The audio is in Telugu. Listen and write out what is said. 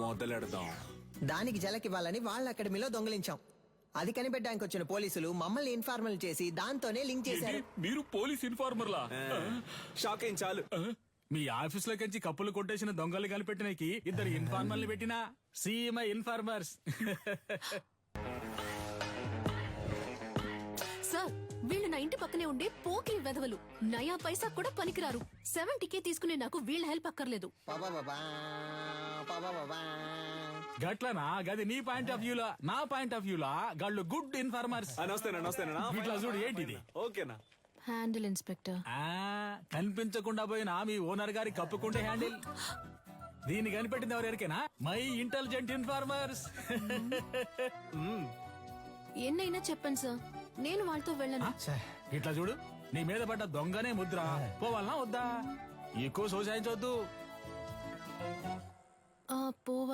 మొదలెడదాం. దానికి జలకివ్వాలని వాళ్ళ అకాడమీలో దొంగిలించాం. అది కనిపెట్టడానికి వచ్చిన పోలీసులు మమ్మల్ని ఇన్ఫార్మల్ చేసి దాంతోనే లింక్ చేశారు. మీరు పోలీస్ ఇన్ఫార్మర్లా? షాక్ అయింది చాలు. మీ ఆఫీస్ లోకి కప్పులు కొట్టేసిన దొంగలు కనిపెట్టినకి ఇద్దరు ఇన్ఫార్మర్లు పెట్టినా సీఎంఐ ఇన్ఫార్మర్స్. సార్, వీళ్ళు నా ఇంటి పక్కనే ఉండే పోకిరి వెధవలు. నయా పైసా కూడా పనికిరారు. 70K తీసుకునే నాకు వీళ్ళ హెల్ప్ అక్కర్లేదు. గట్లనా? గది నీ పాయింట్ ఆఫ్ వ్యూలా. నా పాయింట్ ఆఫ్ వ్యూలా గాళ్ళు గుడ్ ఇన్ఫార్మర్స్. నమస్తేనా. ఇట్లా చూడు ఏంటిది. ఓకేనా? Handle inspector. కనిపించకుండా పోయినా మీ ఓనర్ గారి కప్పుకుంటే హ్యాండిల్. దీన్ని కనిపెట్టింది ఎవరికైనా మై ఇంటెలిజెంట్ ఇన్ఫార్మర్స్. ఎన్నైనా చెప్పండి సార్, నేను వాళ్ళతో వెళ్ళను. ఇట్లా చూడు, నీ మీద పడ్డ దొంగనే ముద్ర. పోవాలనా వద్దా? ఎక్కువ సోసాయించవద్దు. పోవాలి.